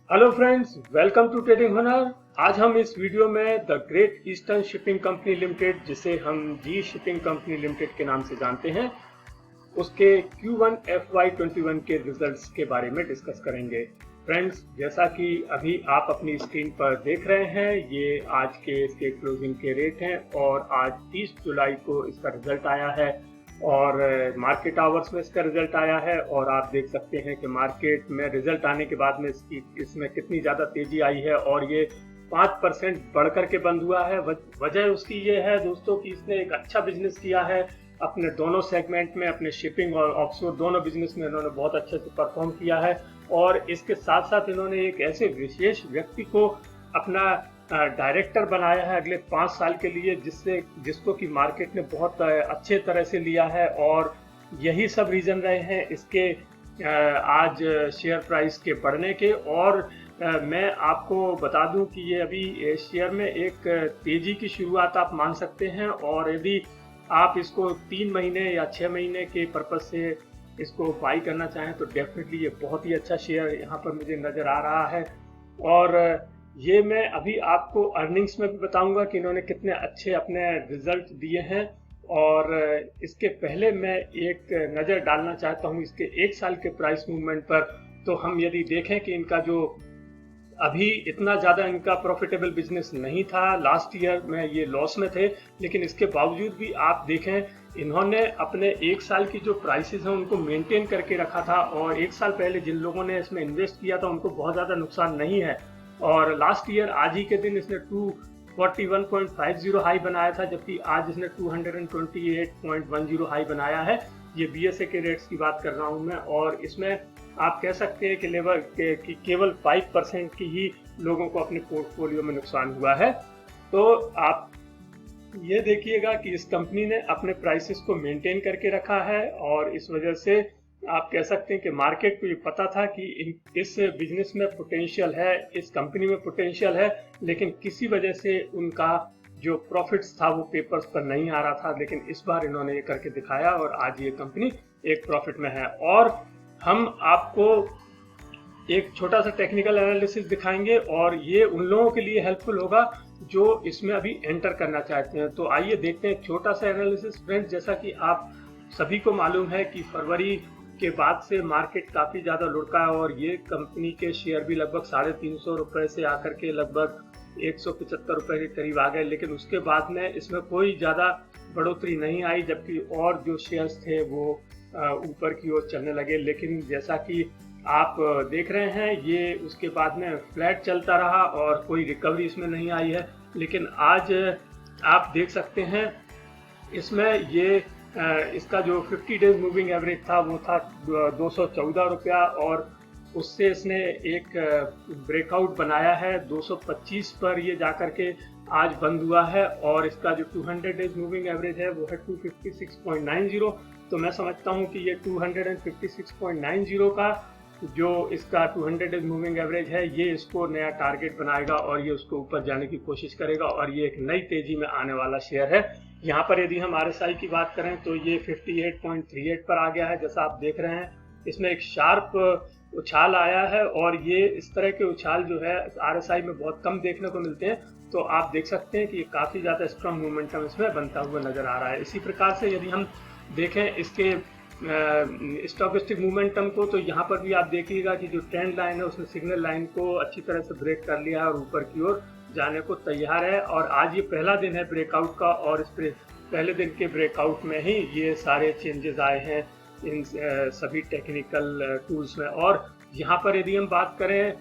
Hello friends, welcome to trading Hunar. आज हम इस वीडियो में the great eastern shipping company limited, जिसे हम जी शिपिंग कंपनी लिमिटेड के नाम से जानते हैं, उसके Q1 FY21 के रिजल्ट्स के बारे में डिस्कस करेंगे। फ्रेंड्स, जैसा कि अभी आप अपनी स्क्रीन पर देख रहे हैं, ये आज के इसके क्लोजिंग के रेट हैं और आज 30 जुलाई को इसका रिजल्ट आया है और मार्केट आवर्स में इसका रिजल्ट आया है। और आप देख सकते हैं कि मार्केट में रिजल्ट आने के बाद में इसमें कितनी ज़्यादा तेजी आई है और ये 5% बढ़कर के बंद हुआ है। वजह उसकी ये है दोस्तों कि इसने एक अच्छा बिजनेस किया है अपने दोनों सेगमेंट में, अपने शिपिंग और ऑफशोर दोनों बिजनेस में इन्होंने बहुत अच्छे से परफॉर्म किया है। और इसके साथ साथ इन्होंने एक ऐसे विशेष व्यक्ति को अपना डायरेक्टर बनाया है अगले 5 साल के लिए, जिसको कि मार्केट ने बहुत अच्छे तरह से लिया है। और यही सब रीजन रहे हैं इसके आज शेयर प्राइस के बढ़ने के। और मैं आपको बता दूं कि ये अभी शेयर में एक तेजी की शुरुआत आप मान सकते हैं। और यदि आप इसको 3 महीने या 6 महीने के पर्पज से इसको बाई करना चाहें तो डेफिनेटली ये बहुत ही अच्छा शेयर यहाँ पर मुझे नज़र आ रहा है। और ये मैं अभी आपको अर्निंग्स में भी बताऊंगा कि इन्होंने कितने अच्छे अपने रिजल्ट दिए हैं। और इसके पहले मैं एक नज़र डालना चाहता हूँ इसके 1 साल के प्राइस मूवमेंट पर। तो हम यदि देखें कि इनका जो अभी इतना ज़्यादा इनका प्रॉफिटेबल बिजनेस नहीं था, लास्ट ईयर में ये लॉस में थे, लेकिन इसके बावजूद भी आप देखें इन्होंने अपने 1 साल की जो प्राइसेस हैं उनको मेंटेन करके रखा था। और 1 साल पहले जिन लोगों ने इसमें इन्वेस्ट किया था उनको बहुत ज़्यादा नुकसान नहीं है। और लास्ट ईयर आज ही के दिन इसने 241.50 हाई बनाया था, जबकि आज इसने 228.10 हाई बनाया है। ये BSE के रेट्स की बात कर रहा हूँ मैं। और इसमें आप कह सकते हैं कि केवल 5% की ही लोगों को अपने पोर्टफोलियो में नुकसान हुआ है। तो आप ये देखिएगा कि इस कंपनी ने अपने प्राइसेस को मेंटेन करके रखा है। और इस वजह से आप कह सकते हैं कि मार्केट को ये पता था कि इस बिजनेस में पोटेंशियल है, इस कंपनी में पोटेंशियल है, लेकिन किसी वजह से उनका जो प्रॉफिट्स था वो पेपर्स पर नहीं आ रहा था। लेकिन इस बार इन्होंने ये करके दिखाया और आज ये कंपनी एक प्रॉफिट में है। और हम आपको एक छोटा सा टेक्निकल एनालिसिस दिखाएंगे और ये उन लोगों के लिए हेल्पफुल होगा जो इसमें अभी एंटर करना चाहते हैं। तो आइए देखते हैं छोटा सा एनालिसिस। फ्रेंड्स, जैसा कि आप सभी को मालूम है कि फरवरी के बाद से मार्केट काफ़ी ज़्यादा लुढ़का है और ये कंपनी के शेयर भी लगभग 350 रुपये से आकर के लगभग 175 रुपये के करीब आ गए। लेकिन उसके बाद में इसमें कोई ज़्यादा बढ़ोतरी नहीं आई, जबकि और जो शेयर्स थे वो ऊपर की ओर चलने लगे। लेकिन जैसा कि आप देख रहे हैं ये उसके बाद में फ्लैट चलता रहा और कोई रिकवरी इसमें नहीं आई है। लेकिन आज आप देख सकते हैं इसमें ये इसका जो 50 डेज मूविंग एवरेज था वो था 214 रुपया और उससे इसने एक ब्रेकआउट बनाया है 225 पर ये जाकर के आज बंद हुआ है। और इसका जो 200 डेज मूविंग एवरेज है वो है 256.90। तो मैं समझता हूँ कि ये 256.90 का जो इसका 200 डेज मूविंग एवरेज है ये इसको नया टारगेट बनाएगा और ये उसको ऊपर जाने की कोशिश करेगा और ये एक नई तेजी में आने वाला शेयर है। यहाँ पर यदि हम RSI की बात करें तो ये 58.38 पर आ गया है। जैसा आप देख रहे हैं इसमें एक शार्प उछाल आया है और ये इस तरह के उछाल जो है RSI में बहुत कम देखने को मिलते हैं। तो आप देख सकते हैं कि काफ़ी ज़्यादा स्ट्रॉन्ग मोमेंटम इसमें बनता हुआ नज़र आ रहा है। इसी प्रकार से यदि हम देखें इसके स्टॉकेस्टिक मोमेंटम को, तो यहाँ पर भी आप देखिएगा कि जो ट्रेंड लाइन है उसने सिग्नल लाइन को अच्छी तरह से ब्रेक कर लिया है और ऊपर की ओर जाने को तैयार है। और आज ये पहला दिन है ब्रेकआउट का और इस पहले दिन के ब्रेकआउट में ही ये सारे चेंजेस आए हैं इन सभी टेक्निकल टूल्स में। और यहाँ पर यदि हम बात करें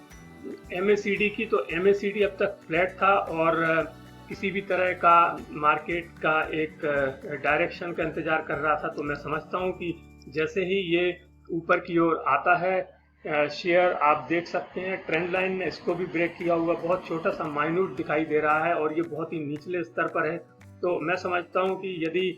MACD की, तो MACD अब तक फ्लैट था और किसी भी तरह का मार्केट का एक डायरेक्शन का इंतजार कर रहा था। तो मैं समझता हूँ कि जैसे ही ये ऊपर की ओर आता है शेयर, आप देख सकते हैं ट्रेंड लाइन में इसको भी ब्रेक किया हुआ बहुत छोटा सा माइन्यूट दिखाई दे रहा है और ये बहुत ही निचले स्तर पर है। तो मैं समझता हूँ कि यदि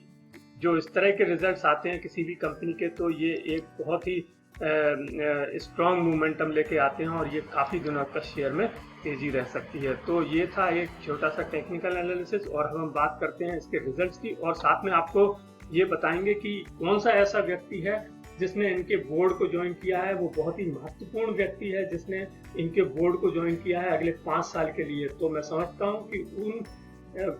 जो इस तरह के रिजल्ट्स आते हैं किसी भी कंपनी के, तो ये एक बहुत ही स्ट्रॉन्ग मोमेंटम लेके आते हैं और ये काफ़ी दिनों तक शेयर में तेजी रह सकती है। तो ये था एक छोटा सा टेक्निकल एनालिसिस और हम बात करते हैं इसके रिजल्ट्स की और साथ में आपको ये बताएंगे कि कौन सा ऐसा व्यक्ति है जिसने इनके बोर्ड को ज्वाइन किया है वो बहुत ही महत्वपूर्ण व्यक्ति है, जिसने इनके बोर्ड को ज्वाइन किया है अगले 5 साल के लिए। तो मैं समझता हूं कि उन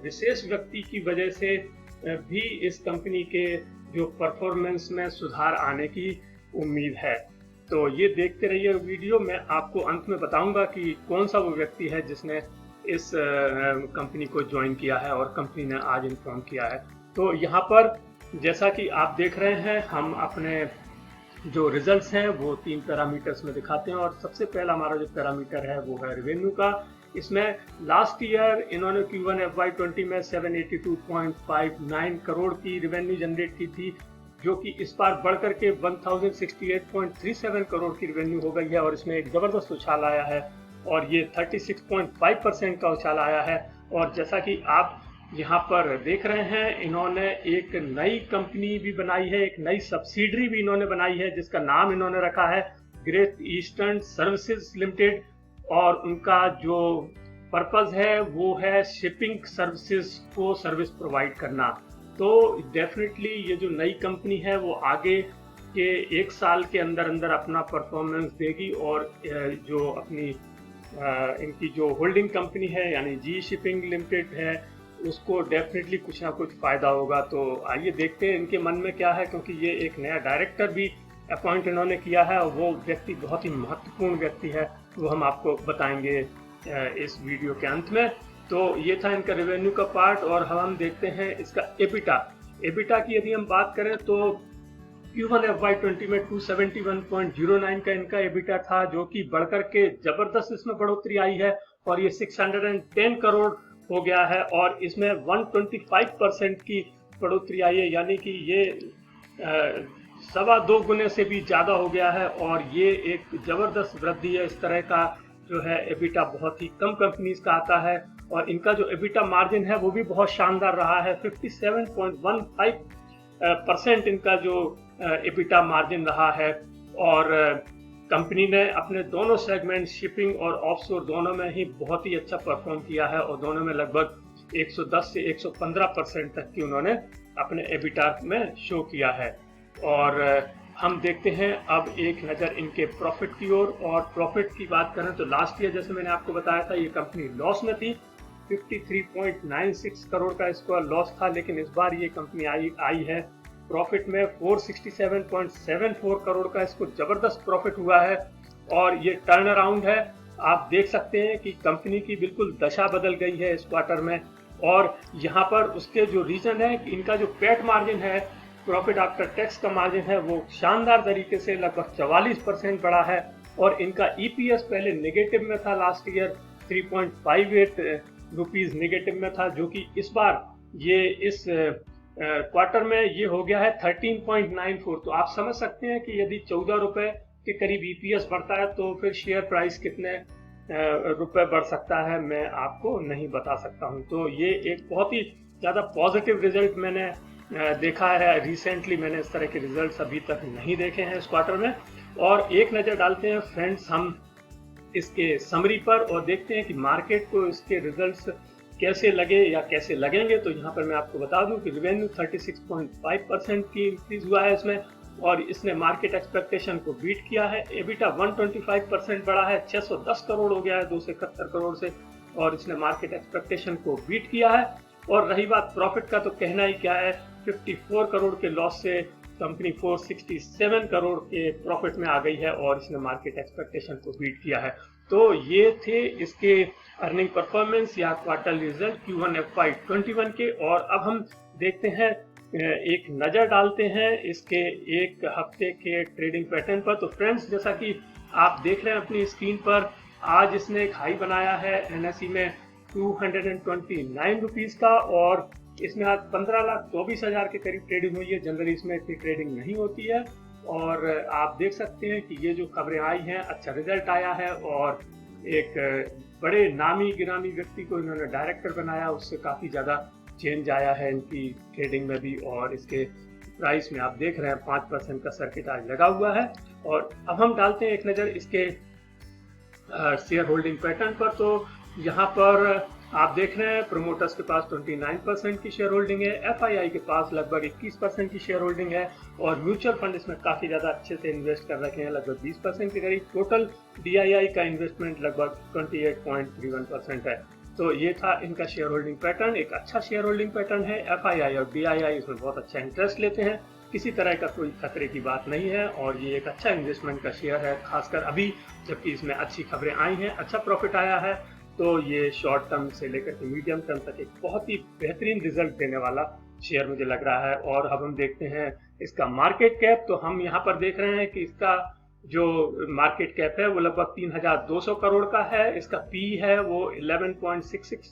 विशेष व्यक्ति की वजह से भी इस कंपनी के जो परफॉर्मेंस में सुधार आने की उम्मीद है। तो ये देखते रहिए वीडियो, मैं आपको अंत में बताऊंगा कि कौन सा वो व्यक्ति है जिसने इस कंपनी को ज्वाइन किया है और कंपनी ने आज इन्फॉर्म किया है। तो यहाँ पर जैसा कि आप देख रहे हैं, हम अपने जो रिजल्ट्स हैं वो 3 पैरामीटर्स में दिखाते हैं, और सबसे पहला हमारा जो पैरामीटर है वो है रेवेन्यू का। इसमें लास्ट ईयर इन्होंने Q1 FY20 में 782.59 करोड़ की रेवेन्यू जनरेट की थी, जो कि इस बार बढ़कर के 1068.37 करोड़ की रेवेन्यू हो गई है, और इसमें एक जबरदस्त उछाल आया है और ये 36.5% का उछाल आया है। और जैसा कि आप यहाँ पर देख रहे हैं, इन्होंने एक नई कंपनी भी बनाई है, एक नई सब्सिडरी भी इन्होंने बनाई है, जिसका नाम इन्होंने रखा है ग्रेट ईस्टर्न सर्विसेज लिमिटेड, और उनका जो पर्पस है वो है शिपिंग सर्विसेज को सर्विस प्रोवाइड करना। तो डेफिनेटली ये जो नई कंपनी है वो आगे के 1 साल के अंदर अंदर अपना परफॉर्मेंस देगी, और जो अपनी इनकी जो होल्डिंग कंपनी है यानी जी शिपिंग लिमिटेड है, उसको डेफिनेटली कुछ ना कुछ फायदा होगा। तो आइए देखते हैं इनके मन में क्या है, क्योंकि ये एक नया डायरेक्टर भी अपॉइंट इन्होंने किया है, और वो व्यक्ति बहुत ही महत्वपूर्ण व्यक्ति है, वो हम आपको बताएंगे इस वीडियो के अंत में। तो ये था इनका रेवेन्यू का पार्ट, और हम देखते हैं इसका एबिटा की यदि हम बात करें तो Q1 FY20 में 271.09 का इनका एबिटा था, जो कि बढ़कर के जबरदस्त इसमें बढ़ोतरी आई है, और ये 610 करोड़ हो गया है, और इसमें 125% की बढ़ोतरी आई है, यानी कि ये 2.25 गुने से भी ज्यादा हो गया है, और ये एक जबरदस्त वृद्धि है। इस तरह का जो है एबिटा बहुत ही कम कंपनीज का आता है, और इनका जो एबिटा मार्जिन है वो भी बहुत शानदार रहा है। 57.15% इनका जो एबिटा मार्जिन रहा है, और कंपनी ने अपने दोनों सेगमेंट शिपिंग और ऑफशोर दोनों में ही बहुत ही अच्छा परफॉर्म किया है, और दोनों में लगभग 110 से 115% तक की उन्होंने अपने एबिटा में शो किया है। और हम देखते हैं अब एक नज़र इनके प्रॉफिट की ओर। और प्रॉफिट की बात करें तो लास्ट ईयर जैसे मैंने आपको बताया था ये कंपनी लॉस में थी, 53.96 करोड़ का इसका लॉस था, लेकिन इस बार ये कंपनी आई है प्रॉफिट में 467.74 करोड़ का इसको जबरदस्त प्रॉफिट हुआ है, और ये टर्न अराउंड है। आप देख सकते हैं कि कंपनी की बिल्कुल दशा बदल गई है इस क्वार्टर में, और यहाँ पर उसके जो रीजन है कि इनका जो पैट मार्जिन है, प्रॉफिट आफ्टर टैक्स का मार्जिन है, वो शानदार तरीके से लगभग 44% बढ़ा है, और इनका ईपीएस पहले नेगेटिव में था, लास्ट ईयर 3.58 रुपीज नेगेटिव में था, जो कि इस बार ये इस क्वार्टर में ये हो गया है 13.94। तो आप समझ सकते हैं कि यदि 14 रुपए के करीब ईपीएस बढ़ता है तो फिर शेयर प्राइस कितने रुपए बढ़ सकता है, मैं आपको नहीं बता सकता हूं। तो ये एक बहुत ही ज़्यादा पॉजिटिव रिजल्ट मैंने देखा है। रिसेंटली मैंने इस तरह के रिजल्ट्स अभी तक नहीं देखे हैं इस क्वार्टर में। और एक नज़र डालते हैं फ्रेंड्स हम इसके समरी पर, और देखते हैं कि मार्केट को इसके रिजल्ट्स कैसे लगे या कैसे लगेंगे। तो यहाँ पर मैं आपको बता दूं कि रेवेन्यू 36.5% की इंक्रीज हुआ है इसमें, और इसने मार्केट एक्सपेक्टेशन को बीट किया है। एबिटा 125% बढ़ा है, 610 करोड़ हो गया है 271 करोड़ से, और इसने मार्केट एक्सपेक्टेशन को बीट किया है। और रही बात प्रॉफिट का तो कहना ही क्या है, 54 करोड़ के लॉस से कंपनी 467 करोड़ के प्रॉफिट में आ गई है, और इसने मार्केट एक्सपेक्टेशन को बीट किया है। तो ये थे इसके अर्निंग परफॉर्मेंस या क्वार्टर रिजल्ट Q1 FY21 के। और अब हम देखते हैं, एक नज़र डालते हैं इसके एक हफ्ते के ट्रेडिंग पैटर्न पर। तो फ्रेंड्स, जैसा कि आप देख रहे हैं अपनी स्क्रीन पर, आज इसने एक हाई बनाया है NSE में 229 रुपीज का, और इसमें आज 15,24,000 के करीब ट्रेडिंग हुई है। जनरली इसमें इतनी ट्रेडिंग नहीं होती है, और आप देख सकते हैं कि ये जो खबरें आई हैं, अच्छा रिजल्ट आया है, और एक बड़े नामी गिरामी व्यक्ति को इन्होंने डायरेक्टर बनाया, उससे काफ़ी ज़्यादा चेंज आया है इनकी ट्रेडिंग में भी। और इसके प्राइस में आप देख रहे हैं 5% का सर्किट आज लगा हुआ है। और अब हम डालते हैं एक नज़र इसके शेयर होल्डिंग पैटर्न पर। तो यहाँ पर आप देख रहे हैं प्रोमोटर्स के पास 29% की शेयर होल्डिंग है, एफआईआई के पास लगभग 21% की शेयर होल्डिंग है और म्यूचुअल फंड इसमें काफी ज्यादा अच्छे से इन्वेस्ट कर रखे हैं, लगभग 20% के करीब। टोटल डीआईआई का इन्वेस्टमेंट लगभग 28.31% है। तो ये था इनका शेयर होल्डिंग पैटर्न, एक अच्छा शेयर होल्डिंग पैटर्न है। एफआईआई और डीआईआई इसमें बहुत अच्छा इंटरेस्ट लेते हैं, किसी तरह का कोई खतरे की बात नहीं है और ये एक अच्छा इन्वेस्टमेंट का शेयर है, खासकर अभी जबकि इसमें अच्छी खबरें आई हैं, अच्छा प्रॉफिट आया है। तो ये शॉर्ट टर्म से लेकर के मीडियम टर्म तक एक बहुत ही बेहतरीन रिजल्ट देने वाला शेयर मुझे लग रहा है। और अब हम देखते हैं इसका मार्केट कैप। तो हम यहाँ पर देख रहे हैं कि इसका जो मार्केट कैप है वो लगभग 3200 करोड़ का है, इसका पी है वो 11.66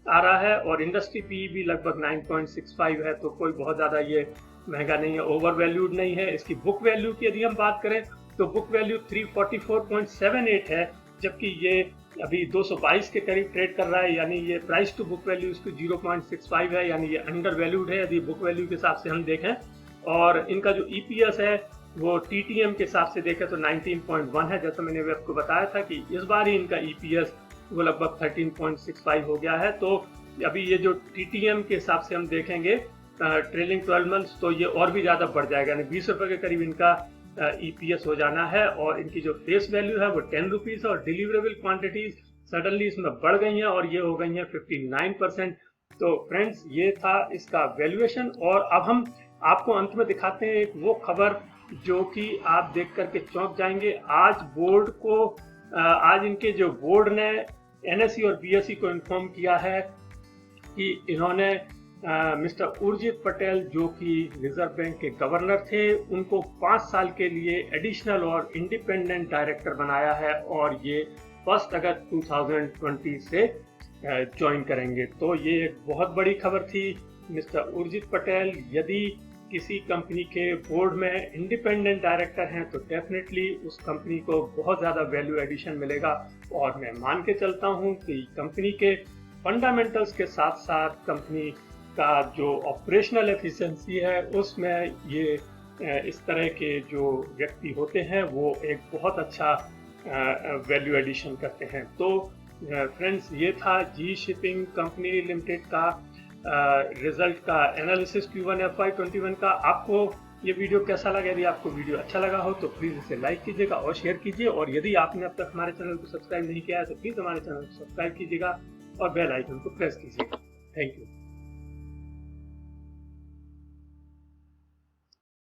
आ रहा है और इंडस्ट्री पी भी लगभग 9.65 है। तो कोई बहुत ज्यादा ये महंगा नहीं है, ओवर वैल्यूड नहीं है। इसकी बुक वैल्यू की यदि हम बात करें तो बुक वैल्यू 344.78 है, जबकि ये अभी 222 के करीब ट्रेड कर रहा है, यानी ये प्राइस टू बुक वैल्यू इसकी 0.65 है, यानी ये अंडर वैल्यूड है यदि बुक वैल्यू के हिसाब से हम देखें। और इनका जो ईपीएस है वो टीटीएम के हिसाब से देखें तो 19.1 है, जैसा मैंने आपको बताया था कि इस बार ही इनका ईपीएस वो लगभग 13.65 हो गया है। तो अभी ये जो टीटीएम के हिसाब से हम देखेंगे ट्रेलिंग 12 मंथ्स, तो ये और भी ज्यादा बढ़ जाएगा, यानी 20 रुपए के करीब इनका ईपीएस हो जाना है। और इनकी जो फेस वैल्यू है वो 10 रुपीज और डिलीवरेबल क्वांटिटीज सडनली इसमें बढ़ गई हैं और ये हो गई हैं 59%। तो फ्रेंड्स ये था इसका वैल्यूएशन। और अब हम आपको अंत में दिखाते हैं एक वो खबर जो कि आप देख करके चौंक जाएंगे। आज बोर्ड को आज इनके जो बोर्ड ने एनएसई और बीएसई को इन्फॉर्म किया है कि इन्होंने मिस्टर उर्जित पटेल जो कि रिजर्व बैंक के गवर्नर थे उनको 5 साल के लिए एडिशनल और इंडिपेंडेंट डायरेक्टर बनाया है और ये 1 अगस्त 2020 से ज्वाइन करेंगे। तो ये एक बहुत बड़ी खबर थी। मिस्टर उर्जित पटेल यदि किसी कंपनी के बोर्ड में इंडिपेंडेंट डायरेक्टर हैं तो डेफिनेटली उस कंपनी को बहुत ज़्यादा वैल्यू एडिशन मिलेगा। और मैं मान के चलता हूँ कि कंपनी के फंडामेंटल्स के साथ साथ कंपनी का जो ऑपरेशनल एफिशिएंसी है उसमें ये इस तरह के जो व्यक्ति होते हैं वो एक बहुत अच्छा वैल्यू एडिशन करते हैं। तो फ्रेंड्स ये था जी शिपिंग कंपनी लिमिटेड का रिजल्ट का एनालिसिस Q1 FY21 का। आपको ये वीडियो कैसा लगा? यदि आपको वीडियो अच्छा लगा हो तो प्लीज़ इसे लाइक कीजिएगा और शेयर कीजिए। और यदि आपने अब तक हमारे चैनल को सब्सक्राइब नहीं किया है तो प्लीज़ हमारे चैनल को सब्सक्राइब कीजिएगा और बेल आइकन को प्रेस कीजिएगा। Thank you.